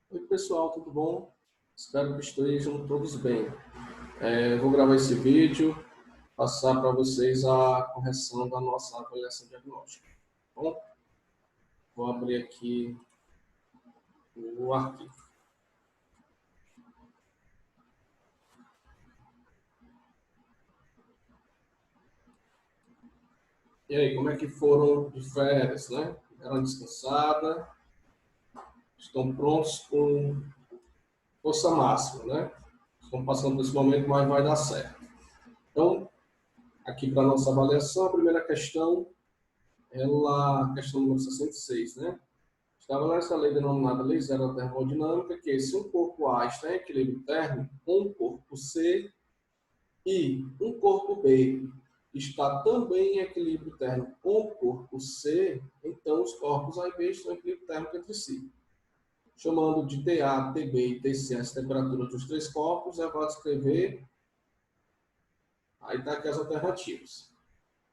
Oi, pessoal, tudo bom? Espero que estejam todos bem. Vou gravar esse vídeo, passar para vocês a correção da nossa avaliação diagnóstica. Tá bom, vou abrir aqui o arquivo. E aí, como é que foram de férias, né? Deram descansada? Estão prontos com força máxima, né? Estão passando por esse momento, mas vai dar certo. Então, aqui para a nossa avaliação, a primeira questão, a questão número 66, né? Estabelece a lei denominada Lei Zero da Termodinâmica, que se um corpo A está em equilíbrio térmico com um corpo C e um corpo B está também em equilíbrio térmico com o corpo C, então os corpos A e B estão em equilíbrio térmico entre si. Chamando de TA, TB e TC as temperaturas dos três corpos, é válido escrever. Aí está aqui as alternativas.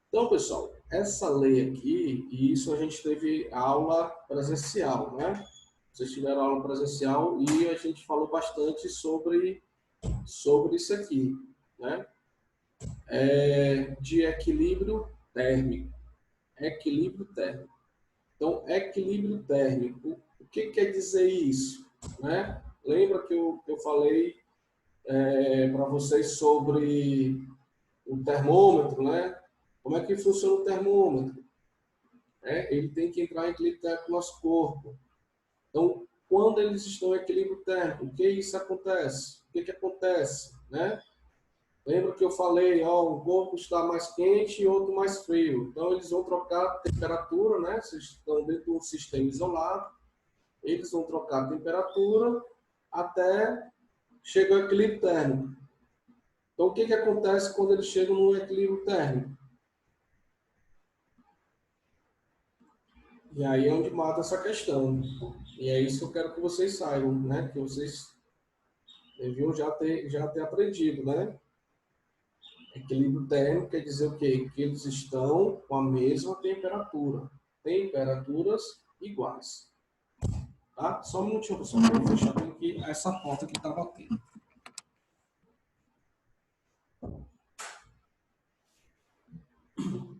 Então, pessoal, essa lei aqui, e isso a gente teve aula presencial, né? Vocês tiveram aula presencial e a gente falou bastante sobre isso aqui, né? De equilíbrio térmico. Equilíbrio térmico. Então, equilíbrio térmico, o que quer dizer isso? Né? Lembra que eu falei para vocês sobre o termômetro, né? Como é que funciona o termômetro? Ele tem que entrar em equilíbrio térmico com o nosso corpo. Então, quando eles estão em equilíbrio térmico, o que isso acontece? O que acontece? Né? Lembra que eu falei, ó, um corpo está mais quente e outro mais frio. Então, eles vão trocar a temperatura, né? Vocês estão dentro de um sistema isolado, eles vão trocar a temperatura até chegar ao equilíbrio térmico. Então, o que acontece quando eles chegam no equilíbrio térmico? E aí é onde mata essa questão. E é isso que eu quero que vocês saibam, né? Que vocês deviam já ter aprendido, né? Equilíbrio térmico quer dizer o quê? Que eles estão com a mesma temperatura. Temperaturas iguais. Tá? Só um minutinho, pessoal. Vou fechar aqui essa porta que está batendo.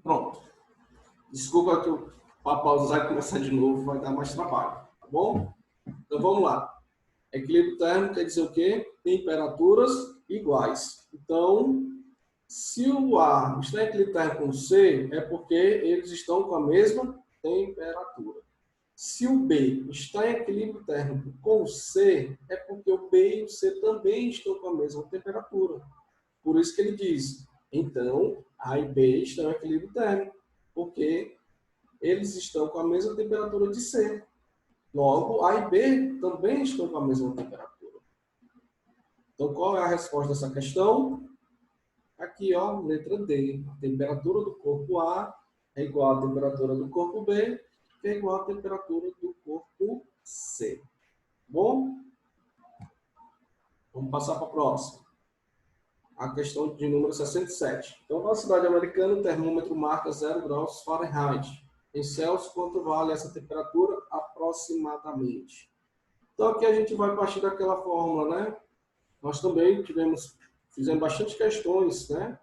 Pronto. Desculpa que o pausar vai começar de novo, vai dar mais trabalho. Tá bom? Então vamos lá. Equilíbrio térmico quer dizer o quê? Temperaturas iguais. Então, se o A está em equilíbrio térmico com o C, é porque eles estão com a mesma temperatura. Se o B está em equilíbrio térmico com o C, é porque o B e o C também estão com a mesma temperatura. Por isso que ele diz, então, A e B estão em equilíbrio térmico, porque eles estão com a mesma temperatura de C. Logo, A e B também estão com a mesma temperatura. Então, qual é a resposta dessa questão? Aqui, ó, letra D. A temperatura do corpo A é igual à temperatura do corpo B, que é igual à temperatura do corpo C. Bom? Vamos passar para a próxima. A questão de número 67. Então, na cidade americana, o termômetro marca 0 graus Fahrenheit. Em Celsius, quanto vale essa temperatura aproximadamente? Então, aqui a gente vai partir daquela fórmula, né? Nós também fizemos bastante questões, né?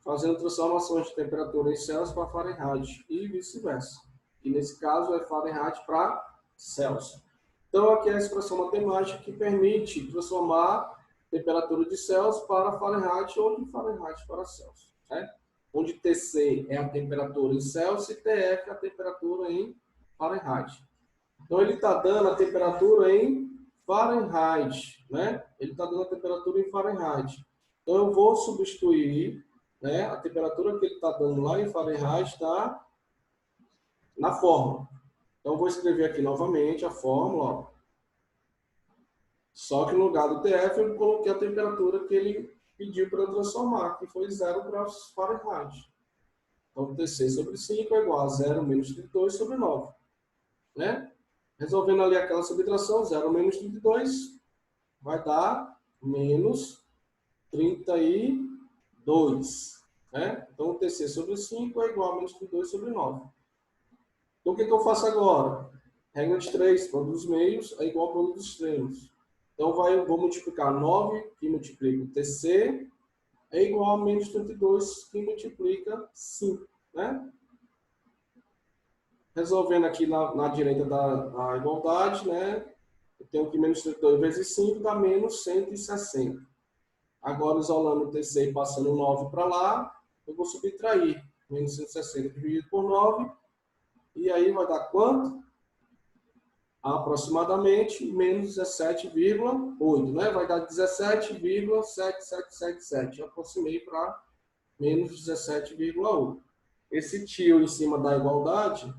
Fazendo transformações de temperatura em Celsius para Fahrenheit e vice-versa. E nesse caso é Fahrenheit para Celsius. Então aqui é a expressão matemática que permite transformar temperatura de Celsius para Fahrenheit ou de Fahrenheit para Celsius. Né? Onde TC é a temperatura em Celsius e TF é a temperatura em Fahrenheit. Então ele está dando a temperatura em Fahrenheit, né? Ele está dando a temperatura em Fahrenheit. Então eu vou substituir, né? A temperatura que ele está dando lá em Fahrenheit está na fórmula. Então eu vou escrever aqui novamente a fórmula. Ó. Só que no lugar do TF eu coloquei a temperatura que ele pediu para transformar, que foi 0 graus Fahrenheit. Então TC sobre 5 é igual a 0 menos 32 sobre 9. Né? Resolvendo ali aquela subtração, 0 menos 32 vai dar menos 32. Né? Então, o TC sobre 5 é igual a menos 32 sobre 9. Então, o que eu faço agora? Regra de 3, produto dos meios é igual ao produto dos extremos. Então, vou multiplicar 9, que multiplica o TC, é igual a menos 32, que multiplica 5. Né? Resolvendo aqui na direita da igualdade, né? Eu tenho que menos 32 vezes 5 dá menos 160. Agora, isolando o TC e passando o 9 para lá, eu vou subtrair menos 160 dividido por 9. E aí vai dar quanto? Aproximadamente menos 17,8, né? Vai dar 17,7777. Eu aproximei para menos 17,8. Esse tio em cima da igualdade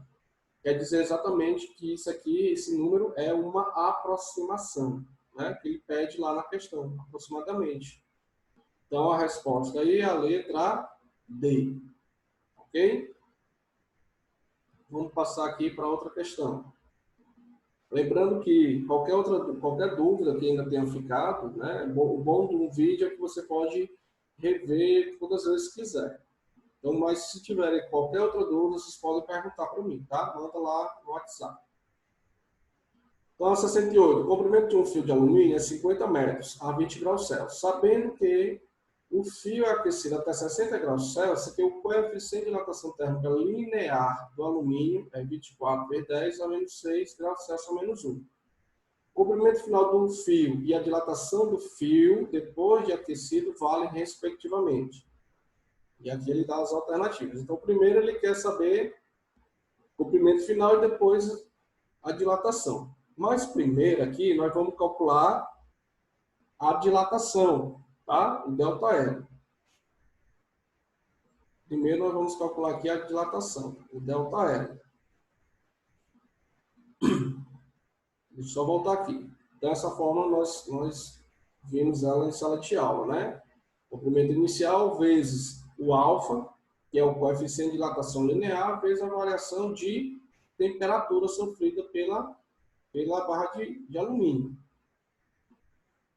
quer dizer exatamente que isso aqui, esse número, é uma aproximação, né? Que ele pede lá na questão, aproximadamente. Então, a resposta aí é a letra D. Ok? Vamos passar aqui para outra questão. Lembrando que qualquer dúvida que ainda tenha ficado, né, o bom do vídeo é que você pode rever todas as vezes que quiser. Então, mas se tiverem qualquer outra dúvida, vocês podem perguntar para mim, tá? Manda lá no WhatsApp. Então, a 68. O comprimento de um fio de alumínio é 50 metros a 20 graus Celsius. Sabendo que o fio é aquecido até 60 graus Celsius, que o coeficiente de dilatação térmica linear do alumínio é 24 vezes 10 a menos 6 graus Celsius a menos 1. O comprimento final do fio e a dilatação do fio, depois de aquecido, valem respectivamente. E aqui ele dá as alternativas. Então, primeiro ele quer saber o comprimento final e depois a dilatação. Mas primeiro aqui nós vamos calcular a dilatação, tá? O ΔL. Primeiro nós vamos calcular aqui a dilatação, o ΔL. Deixa eu só voltar aqui. Dessa forma nós vimos ela em sala de aula, né? Comprimento inicial vezes o alfa, que é o coeficiente de dilatação linear, vezes a variação de temperatura sofrida pela barra de alumínio.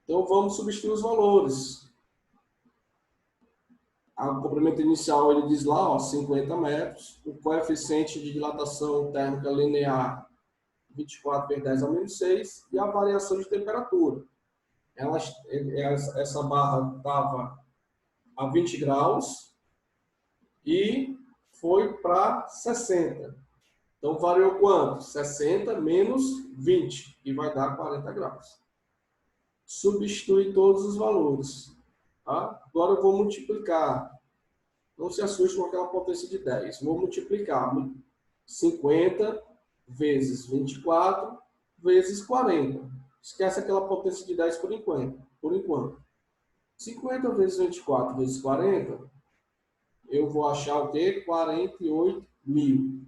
Então, vamos substituir os valores. O comprimento inicial, ele diz lá, ó, 50 metros. O coeficiente de dilatação térmica linear, 24 vezes 10 a menos 6. E a variação de temperatura. Essa barra estava a 20 graus e foi para 60. Então, variou quanto? 60 menos 20, que vai dar 40 graus. Substitui todos os valores. Tá? Agora eu vou multiplicar. Não se assuste com aquela potência de 10. Vou multiplicar 50 vezes 24 vezes 40. Esquece aquela potência de 10 por enquanto. 50 vezes 24 vezes 40, eu vou achar o quê? 48.000.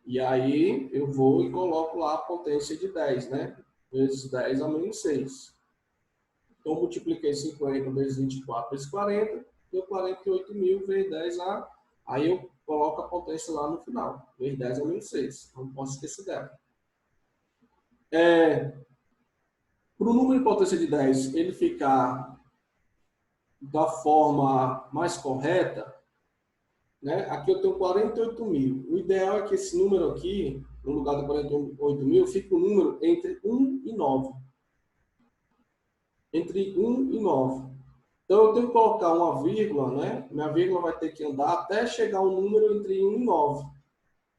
E aí eu vou e coloco lá a potência de 10, né? Vezes 10 a menos 6. Então, multipliquei 50 vezes 24 vezes 40, deu 48.000 vezes 10 a... Aí eu coloco a potência lá no final, vezes 10 a menos 6. Não posso esquecer dela. Para o número de potência de 10 ele ficar da forma mais correta, né? Aqui eu tenho 48.000. O ideal é que esse número aqui, no lugar de 48.000, fique um número entre 1 e 9. Entre 1 e 9. Então, eu tenho que colocar uma vírgula, né? Minha vírgula vai ter que andar até chegar um número entre 1 e 9.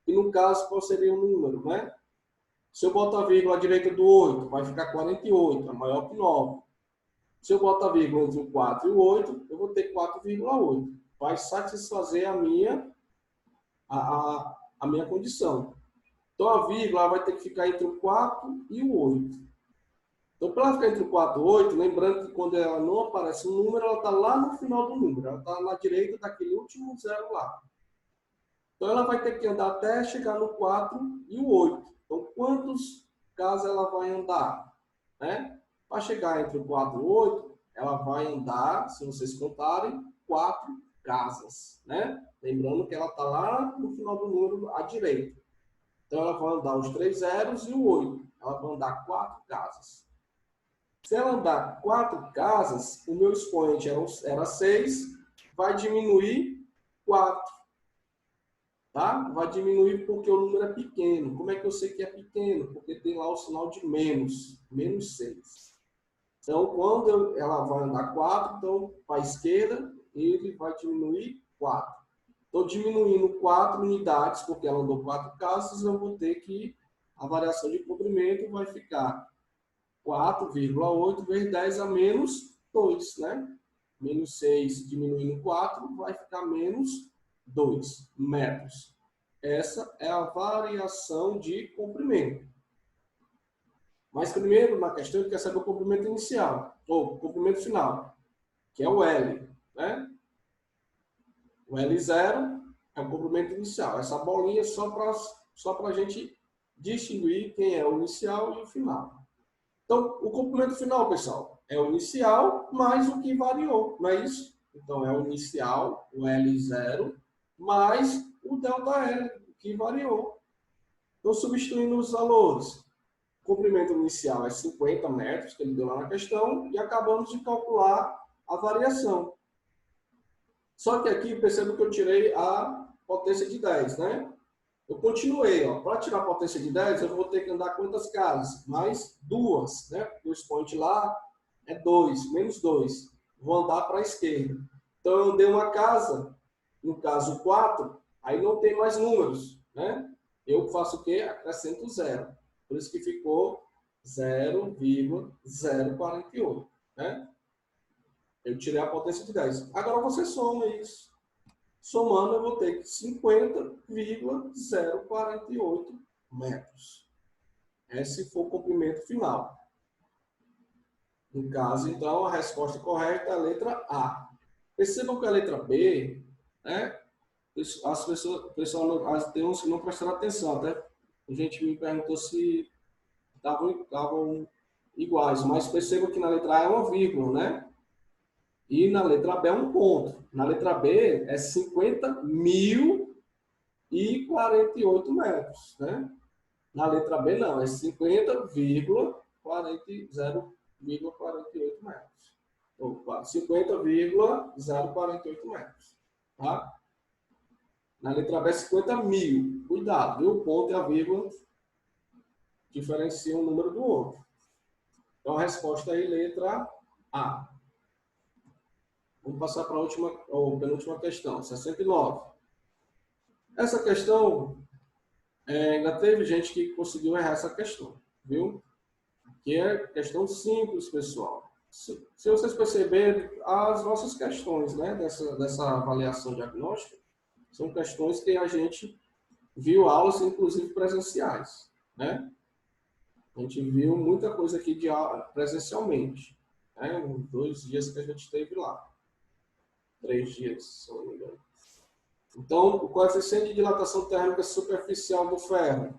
E, no caso, qual seria o número, né? Se eu botar a vírgula à direita do 8, vai ficar 48, é maior que 9. Se eu botar a vírgula entre o 4 e o 8, eu vou ter 4,8. Vai satisfazer a minha condição. Então, a vírgula vai ter que ficar entre o 4 e o 8. Então, para ela ficar entre o 4 e o 8, lembrando que quando ela não aparece um número, ela está lá no final do número. Ela está na direita daquele último zero lá. Então, ela vai ter que andar até chegar no 4 e o 8. Então, quantos casas ela vai andar? Né? Para chegar entre o 4 e o 8, ela vai andar, se vocês contarem, 4 casas. Né? Lembrando que ela está lá no final do número à direita. Então, ela vai andar os 3 zeros e o 8. Ela vai andar 4 casas. Se ela andar 4 casas, o meu expoente era 6, vai diminuir 4. tá? Vai diminuir porque o número é pequeno. Como é que eu sei que é pequeno? Porque tem lá o sinal de menos, menos 6. Então, quando ela vai andar 4, então, para a esquerda, ele vai diminuir 4. Estou diminuindo 4 unidades, porque ela andou 4 casas, eu vou ter que, a variação de comprimento vai ficar 4,8 vezes 10 a menos 2, né? Menos 6 diminuindo 4, vai ficar menos 2 metros. Essa é a variação de comprimento. Mas primeiro, na questão, ele quer saber o comprimento inicial, ou comprimento final, que é o L, né? O L0 é o comprimento inicial. Essa bolinha é só para a gente distinguir quem é o inicial e o final. Então, o comprimento final, pessoal, é o inicial mais o que variou, não é isso? Então, é o inicial, o L0, mais o ΔL, o que variou. Então, substituindo os valores. O comprimento inicial é 50 metros, que ele deu lá na questão, e acabamos de calcular a variação. Só que aqui, perceba que eu tirei a potência de 10, né? Eu continuei, ó. Para tirar a potência de 10, eu vou ter que andar quantas casas? Mais 2, né? O expoente lá é 2, menos 2. Vou andar para a esquerda. Então, eu andei uma casa, no caso 4, aí não tem mais números, né? Eu faço o quê? Acrescento 0. Por isso que ficou 0,048, né? Eu tirei a potência de 10. Agora você soma isso. Somando, eu vou ter 50,048 metros. Esse foi o comprimento final. No caso, então, a resposta correta é a letra A. Percebam que a letra B, né, as pessoas, tem uns que não prestaram atenção. Até a gente me perguntou se estavam iguais, mas percebam que na letra A é uma vírgula, né? E na letra B é um ponto. Na letra B é 50.048 metros, né? Na letra B não, é 50,048 metros. Ou 50,048 metros, tá? Na letra B é 50.000. Cuidado, viu? O ponto e a vírgula diferenciam um número do outro. Então a resposta aí, letra A. Vamos passar para a última, ou penúltima questão, 69. Essa questão, ainda teve gente que conseguiu errar essa questão, viu? Que é questão simples, pessoal. Se vocês perceberem, as nossas questões, né, dessa avaliação diagnóstica, são questões que a gente viu aulas, inclusive presenciais, né? A gente viu muita coisa aqui de aula presencialmente, né? Uns 2 dias que a gente esteve lá. 3 dias, se não me engano. Então, o coeficiente de dilatação térmica superficial do ferro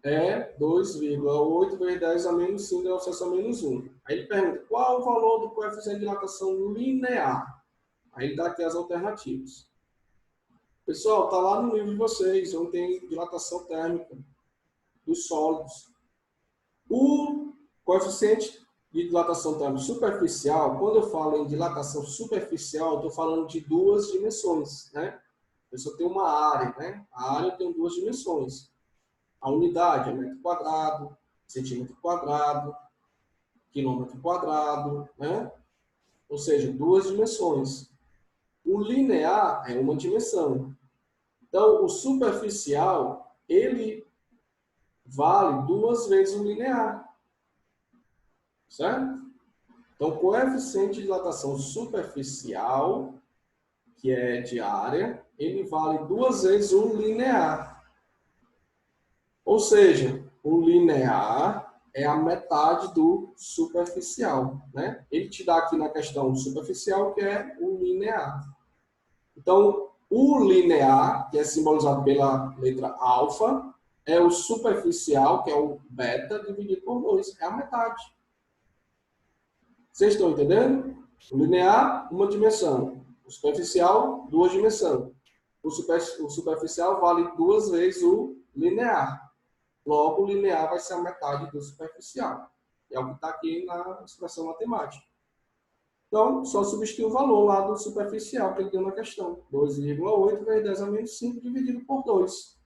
é 2,8 vezes 10 a menos 5 elevado a menos 1. Aí ele pergunta, qual o valor do coeficiente de dilatação linear? Aí ele dá aqui as alternativas. Pessoal, está lá no livro de vocês, onde tem dilatação térmica dos sólidos. O coeficiente de dilatação térmica superficial, quando eu falo em dilatação superficial, eu estou falando de 2 dimensões, né? A pessoa tem uma área, né? A área tem 2 dimensões. A unidade é metro quadrado, centímetro quadrado, quilômetro quadrado, né? Ou seja, 2 dimensões. O linear é uma dimensão. Então, o superficial, ele vale 2 vezes o linear. Certo? Então, o coeficiente de dilatação superficial, que é de área, ele vale 2 vezes o linear. Ou seja, o linear é a metade do superficial, né? Ele te dá aqui na questão superficial, que é o linear. Então, o linear, que é simbolizado pela letra alfa, é o superficial, que é o beta, dividido por 2. É a metade. Vocês estão entendendo? O linear, uma dimensão. O superficial, 2 dimensões. O superficial vale 2 vezes o linear. Logo, o linear vai ser a metade do superficial. É o que está aqui na expressão matemática. Então, só substituir o valor lá do superficial que ele deu na questão. 2,8 vezes 10 a menos 5 dividido por 2.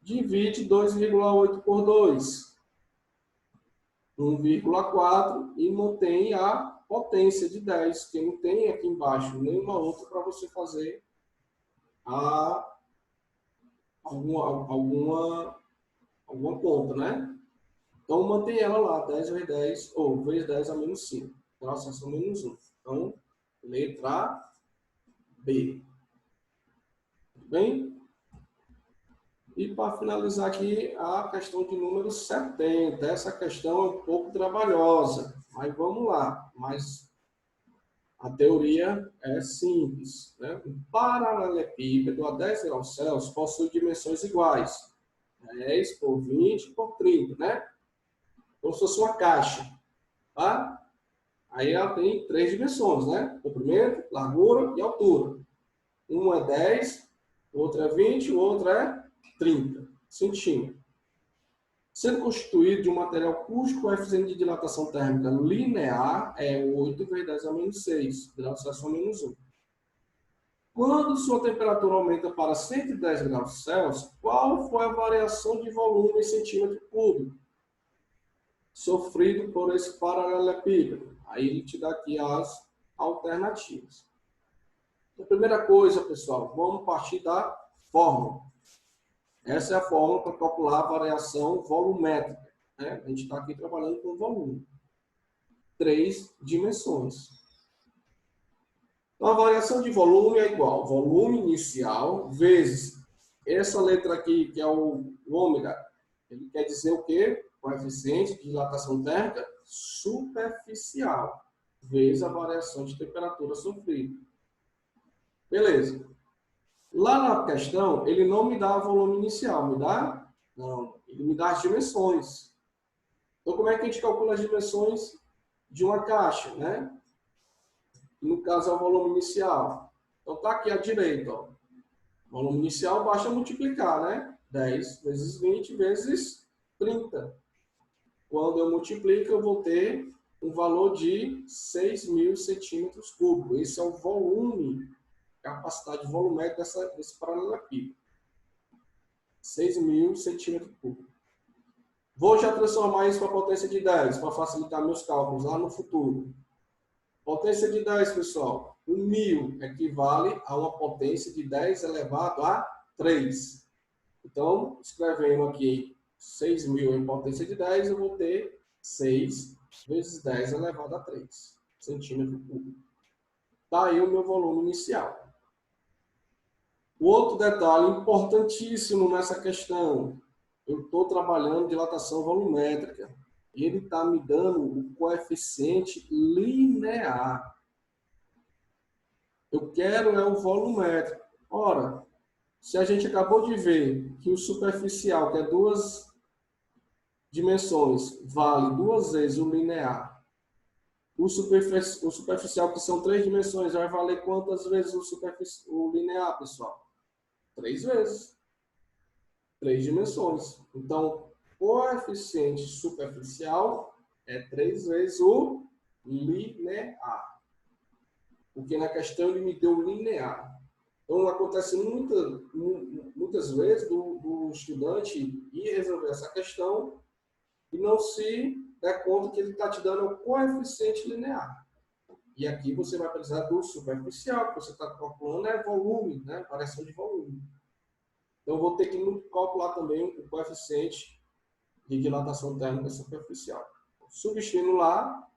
Divide 2,8 por 2. 1,4 e mantém a potência de 10, que não tem aqui embaixo nenhuma outra para você fazer alguma conta, né? Então, mantém ela lá, 10 vezes 10, ou vezes 10 a menos 5. Então, a fração menos 1. Então, letra B. Tudo bem? E para finalizar aqui, a questão de número 70. Essa questão é um pouco trabalhosa, mas vamos lá. Mas a teoria é simples, né? Um paralelepípedo a 10 graus Celsius possui dimensões iguais. 10 por 20 por 30, né? Como se fosse uma caixa, tá? Aí ela tem 3 dimensões, né? Comprimento, largura e altura. Uma é 10, outra é 20, outra é 30 centímetros. Sendo constituído de um material cujo coeficiente de dilatação térmica linear é 8 vezes 10 a menos 6, graus Celsius a menos 1. Quando sua temperatura aumenta para 110 graus Celsius, qual foi a variação de volume em centímetro cúbico sofrido por esse paralelepípedo? Aí ele te dá aqui as alternativas. A primeira coisa, pessoal, vamos partir da fórmula. Essa é a fórmula para calcular a variação volumétrica, né? A gente está aqui trabalhando com volume. 3 dimensões. Então, a variação de volume é igual volume inicial vezes essa letra aqui, que é o ômega. Ele quer dizer o quê? Coeficiente de dilatação térmica superficial vezes a variação de temperatura sofrida. Beleza. Lá na questão, ele não me dá volume inicial, me dá? Não, ele me dá as dimensões. Então, como é que a gente calcula as dimensões de uma caixa, né? No caso, é o volume inicial. Então, tá aqui à direita, ó. Volume inicial, basta multiplicar, né? 10 vezes 20 vezes 30. Quando eu multiplico, eu vou ter um valor de 6.000 centímetros cúbicos. Esse é o volume, capacidade volumétrica desse paralelepípedo. 6.000 centímetros cúbicos. Vou já transformar isso para a potência de 10, para facilitar meus cálculos lá no futuro. Potência de 10, pessoal. O 1.000 equivale a uma potência de 10 elevado a 3. Então, escrevendo aqui 6.000 em potência de 10, eu vou ter 6 vezes 10 elevado a 3 centímetro cúbico. Está aí o meu volume inicial. O outro detalhe importantíssimo nessa questão, eu estou trabalhando dilatação volumétrica. E ele está me dando o coeficiente linear. Eu quero é o volumétrico. Ora, se a gente acabou de ver que o superficial, que é 2 dimensões, vale 2 vezes o linear, o superficial, que são 3 dimensões, vai valer quantas vezes o linear, pessoal? 3 vezes. 3 dimensões. Então, coeficiente superficial é 3 vezes o linear. Porque na questão ele me deu linear. Então, acontece muitas vezes do estudante ir resolver essa questão e não se der conta que ele está te dando o coeficiente linear. E aqui você vai precisar do superficial, que você está calculando é volume, né? Variação de volume. Então, eu vou ter que calcular também o coeficiente de dilatação térmica superficial. Substituindo lá,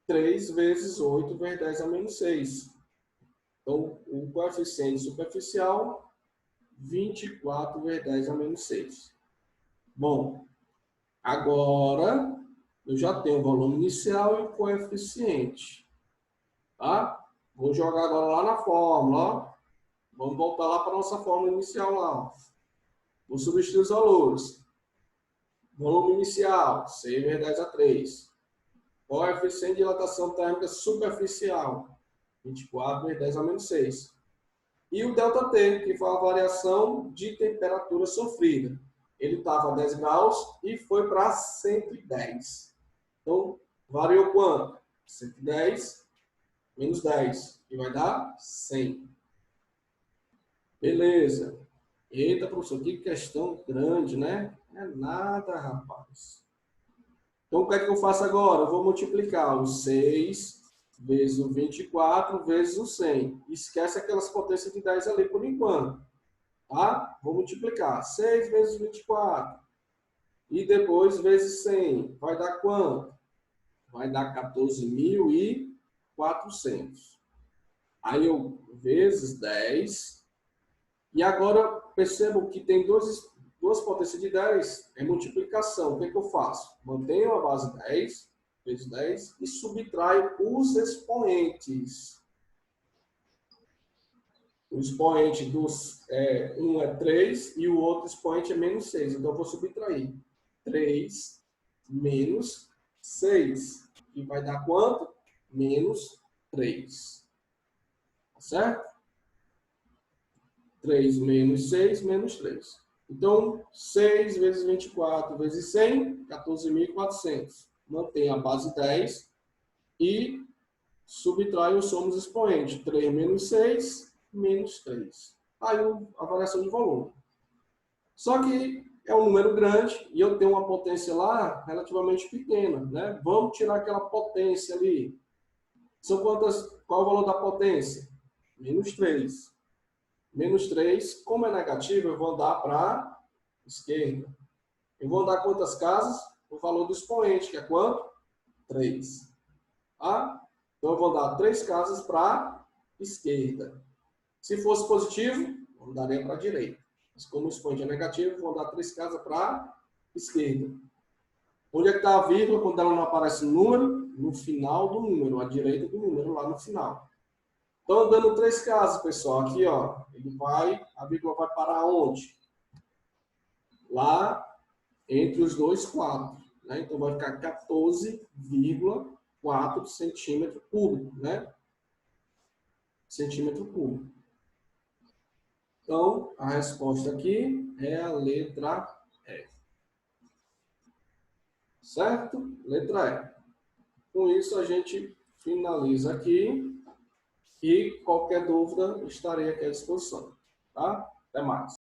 3 vezes 8 vezes 10 a menos 6. Então, o coeficiente superficial, 24 vezes 10 a menos 6. Bom, agora eu já tenho o volume inicial e o coeficiente. Tá? Vou jogar agora lá na fórmula. Ó. Vamos voltar lá para a nossa fórmula inicial lá. Ó. Vou substituir os valores. Volume inicial, 6 vezes 10 a 3. Coeficiente de dilatação térmica superficial, 24 vezes 10 a menos 6. E o ΔT, que foi a variação de temperatura sofrida. Ele estava a 10 graus e foi para 110. Então, variou quanto? 110 menos 10, que vai dar 100. Beleza. Eita, professor, que questão grande, né? Não é nada, rapaz. Então, o que é que eu faço agora? Eu vou multiplicar o 6 vezes o 24 vezes o 100. Esquece aquelas potências de 10 ali por enquanto. Tá? Vou multiplicar 6 vezes 24. E depois vezes 100. Vai dar quanto? Vai dar 14.400. Aí eu vezes 10. E agora percebam que tem duas potências de 10, é multiplicação. O que é que eu faço? Mantenho a base 10, vezes 10, e subtraio os expoentes. O expoente um é 3 e o outro expoente é menos 6. Então eu vou subtrair 3 menos 6. E vai dar quanto? Menos 3. Tá certo? 3 menos 6, menos 3. Então, 6 vezes 24 vezes 100, 14.400. Mantém a base 10 e subtrai os somos expoentes. 3 menos 6, menos 3. Aí a variação de volume. Só que é um número grande e eu tenho uma potência lá relativamente pequena, né? Vamos tirar aquela potência ali. São quantas? Qual é o valor da potência? Menos 3. Menos 3, como é negativo, eu vou andar para a esquerda. Eu vou andar quantas casas? O valor do expoente, que é quanto? 3. Tá? Então, eu vou andar 3 casas para a esquerda. Se fosse positivo, eu andaria para a direita. Mas como o expoente é negativo, eu vou andar 3 casas para a esquerda. Onde é que está a vírgula quando ela não aparece no número? No final do número, à direita do número, lá no final. Então, andando 3 casas, pessoal, aqui, ó, a vírgula vai parar onde? Lá entre os dois quadros, né? Então, vai ficar 14,4 centímetro cúbico, né? Centímetro cúbico. Então, a resposta aqui é a letra E. Certo? Letra E. Com isso, a gente finaliza aqui. E qualquer dúvida, estarei aqui à disposição. Tá? Até mais.